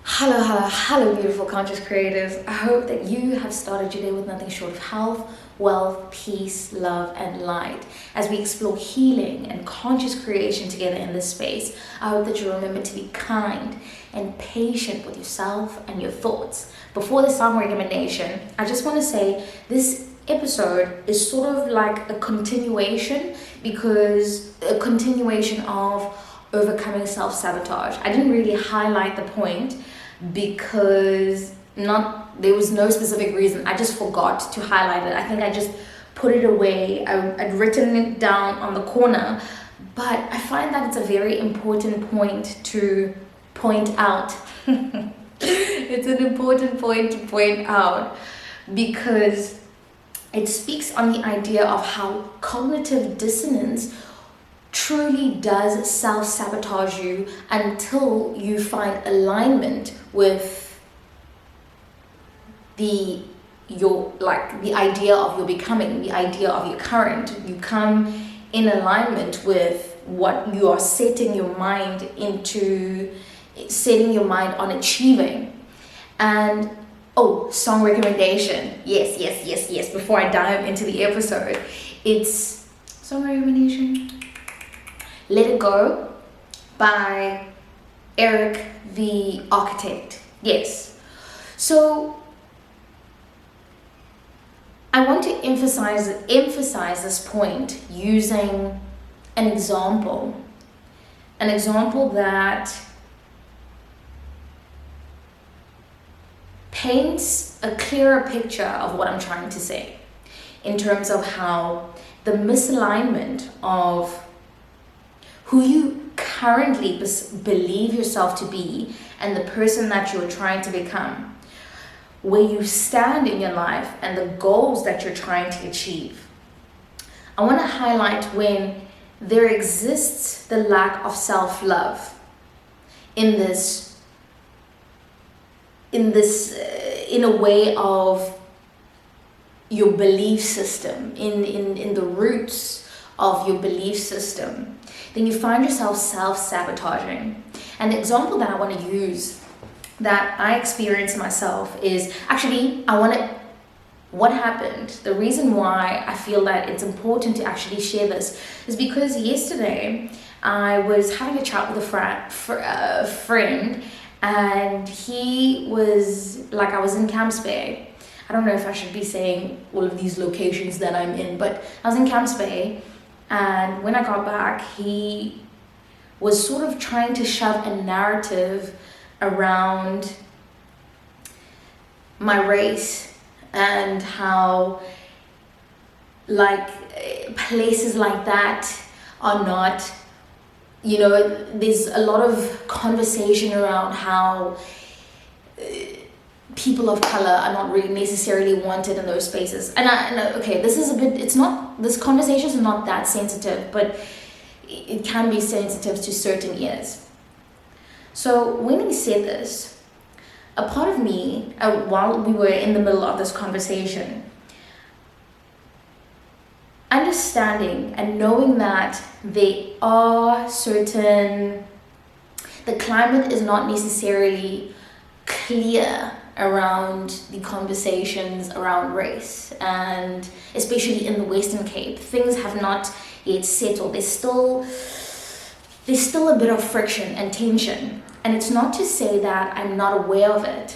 Hello, beautiful conscious creators. I hope that you have started your day with nothing short of health, wealth, peace, love, and light. As we explore healing and conscious creation together in this space, I hope that you remember to be kind and patient with yourself and your thoughts. Before the song recommendation, I just want to say this episode is sort of like a continuation of overcoming self-sabotage. I didn't really highlight the point because there was no specific reason. I just forgot to highlight it. I think I just put it away. I'd written it down on the corner, but I find that it's a very important point to point out. It's an important point to point out because it speaks on the idea of how cognitive dissonance truly does self-sabotage you until you find alignment with the idea of your becoming, the idea of your current. You come in alignment with what you are setting your mind on achieving. And song recommendation, yes, before I dive into the episode, it's song recommendation, Let It Go by Eric the Architect. Yes. So I want to emphasize this point using an example that paints a clearer picture of what I'm trying to say in terms of how the misalignment of who you currently believe yourself to be and the person that you're trying to become, where you stand in your life and the goals that you're trying to achieve. I want to highlight when there exists the lack of self-love in a way of your belief system, in the roots of your belief system, then you find yourself self-sabotaging. And the example that I want to use that I experienced myself is what happened. The reason why I feel that it's important to actually share this is because yesterday I was having a chat with a friend, and he was like, I was in Camps Bay. I don't know if I should be saying all of these locations that I'm in, but I was in Camps Bay. And when I got back, he was sort of trying to shove a narrative around my race and how places like that are not, there's a lot of conversation around how people of color are not really necessarily wanted in those spaces. This conversation is not that sensitive, but it can be sensitive to certain ears. So when he said this, a part of me, while we were in the middle of this conversation, understanding and knowing that the climate is not necessarily clear around the conversations around race, and especially in the Western Cape, things have not yet settled. There's still a bit of friction and tension, and it's not to say that I'm not aware of it,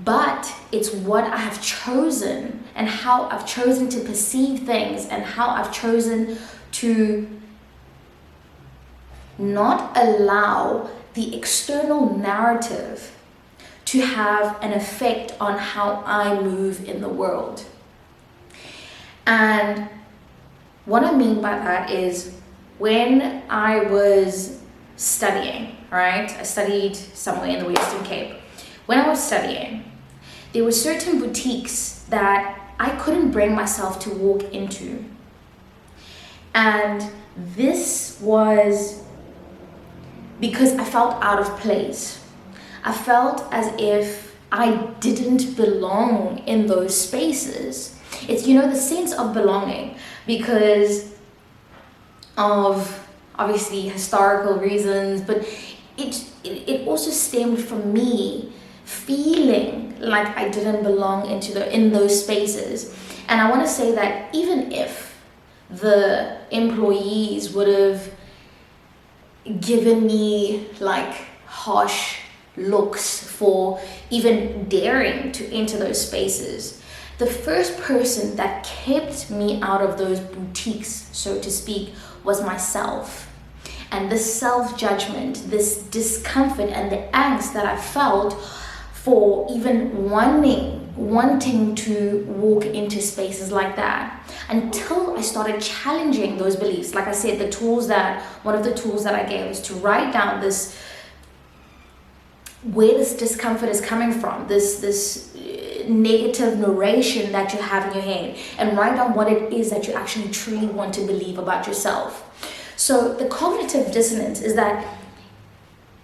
but it's what I have chosen and how I've chosen to perceive things and how I've chosen to not allow the external narrative to have an effect on how I move in the world. And what I mean by that is, when I was studying, right? I studied somewhere in the Western Cape. When I was studying, there were certain boutiques that I couldn't bring myself to walk into. And this was because I felt out of place. I felt as if I didn't belong in those spaces. It's, the sense of belonging, because of obviously historical reasons, but it it also stemmed from me feeling like I didn't belong in those spaces. And I want to say that even if the employees would have given me like harsh looks for even daring to enter those spaces, the first person that kept me out of those boutiques, so to speak, was myself. And this self-judgment, this discomfort and the angst that I felt for even wanting to walk into spaces like that, until I started challenging those beliefs. Like I said, one of the tools that I gave was to write down where this discomfort is coming from, this negative narration that you have in your head, and write down what it is that you actually truly want to believe about yourself. So the cognitive dissonance is that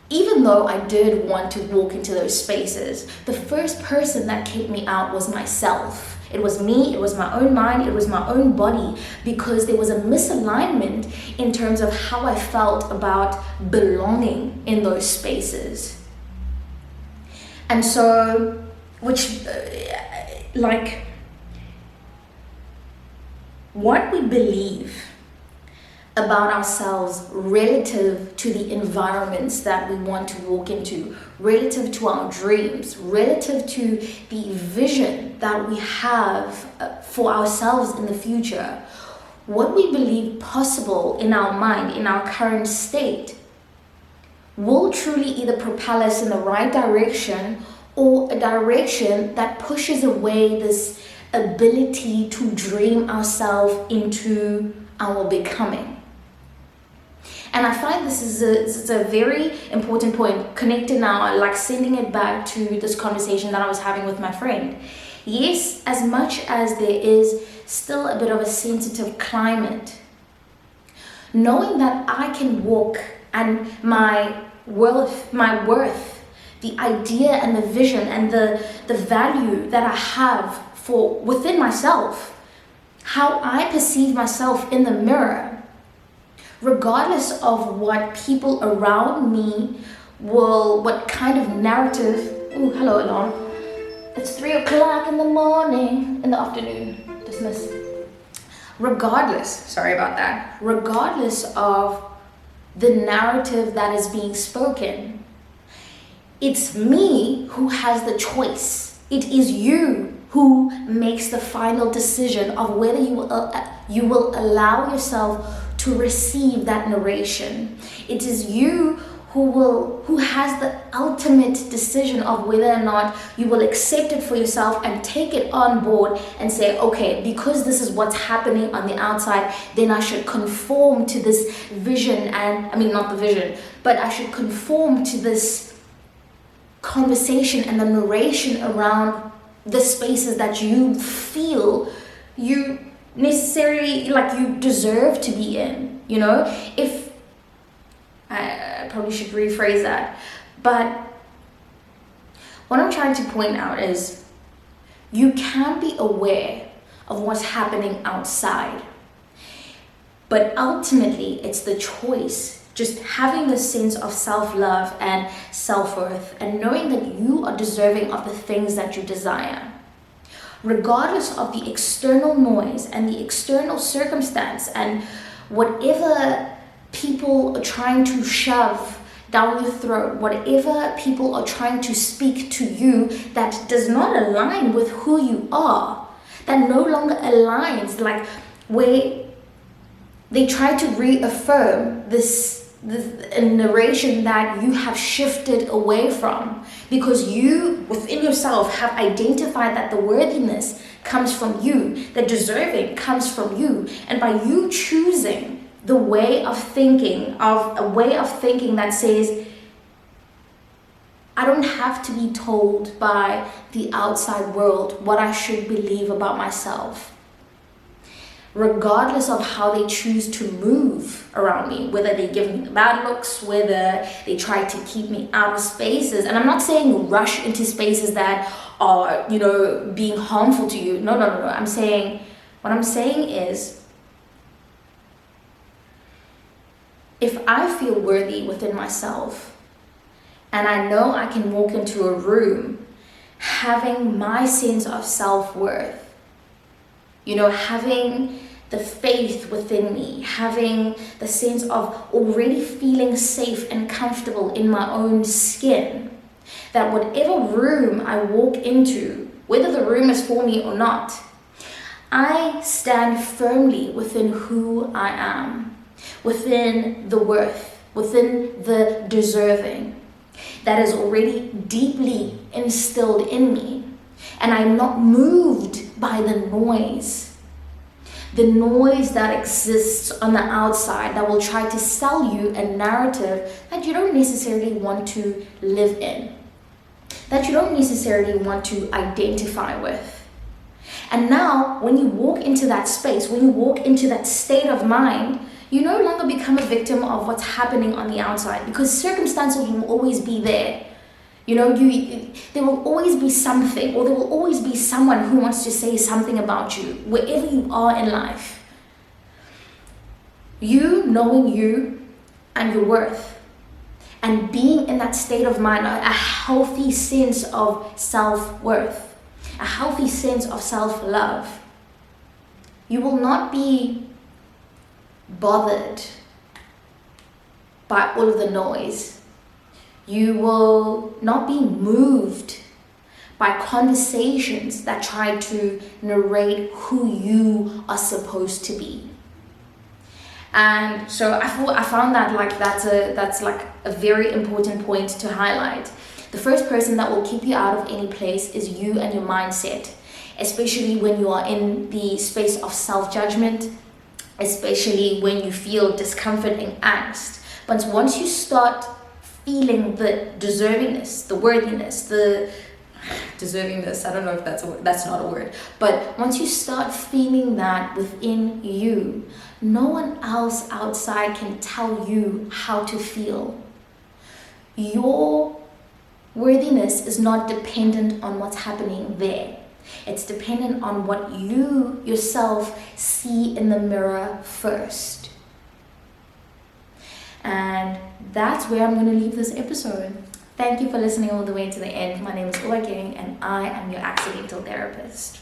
even though I did want to walk into those spaces, the first person that kicked me out was myself. It was me, it was my own mind, it was my own body, because there was a misalignment in terms of how I felt about belonging in those spaces. And so, what we believe about ourselves relative to the environments that we want to walk into, relative to our dreams, relative to the vision that we have for ourselves in the future, what we believe possible in our mind, in our current state, will truly either propel us in the right direction or a direction that pushes away this ability to dream ourselves into our becoming. And I find this is a very important point, connected now, like sending it back to this conversation that I was having with my friend. Yes, as much as there is still a bit of a sensitive climate, knowing that I can walk and my worth, the idea and the vision and the value that I have for within myself, how I perceive myself in the mirror, regardless of what people around me what kind of narrative. Oh, hello, Elon. It's 3 o'clock in the afternoon, dismiss. Regardless of the narrative that is being spoken, it's me who has the choice. It is you who makes the final decision of whether you will allow yourself to receive that narration. It is you who has the ultimate decision of whether or not you will accept it for yourself and take it on board and say, okay, because this is what's happening on the outside, then I should conform to this vision, not the vision, but I should conform to this conversation and the narration around the spaces that you feel you necessarily like you deserve to be in. If I probably should rephrase that, but what I'm trying to point out is you can be aware of what's happening outside, but ultimately it's the choice. Just having the sense of self-love and self-worth and knowing that you are deserving of the things that you desire, regardless of the external noise and the external circumstance and whatever people are trying to shove down your throat, whatever people are trying to speak to you that does not align with who you are, that no longer aligns, like where they try to reaffirm this narration that you have shifted away from, because you within yourself have identified that the worthiness comes from you, the deserving comes from you, and by you choosing a way of thinking that says, I don't have to be told by the outside world what I should believe about myself, regardless of how they choose to move around me, whether they give me the bad looks, whether they try to keep me out of spaces. And I'm not saying rush into spaces that are, being harmful to you. No. What I'm saying is, if I feel worthy within myself, And I know I can walk into a room having my sense of self-worth, having the faith within me, having the sense of already feeling safe and comfortable in my own skin, that whatever room I walk into, whether the room is for me or not, I stand firmly within who I am, within the worth, within the deserving that is already deeply instilled in me. And I'm not moved by the noise that exists on the outside that will try to sell you a narrative that you don't necessarily want to live in, that you don't necessarily want to identify with. And now, when you walk into that space, when you walk into that state of mind, you no longer become a victim of what's happening on the outside, because circumstances will always be there. There will always be something, or there will always be someone who wants to say something about you, wherever you are in life. You knowing you and your worth, and being in that state of mind, a healthy sense of self-worth, a healthy sense of self-love, you will not be bothered by all of the noise. You will not be moved by conversations that try to narrate who you are supposed to be. And so I found that that's a very important point to highlight. The first person that will keep you out of any place is you and your mindset, especially when you are in the space of self-judgment, especially when you feel discomfort and angst. But once you start feeling the deservingness, the worthiness, the deservingness, I don't know if that's not a word, but once you start feeling that within you, no one else outside can tell you how to feel. Your worthiness is not dependent on what's happening there. It's dependent on what you yourself see in the mirror first. And that's where I'm going to leave this episode. Thank you for listening all the way to the end. My name is Uwa Gang, and I am your accidental therapist.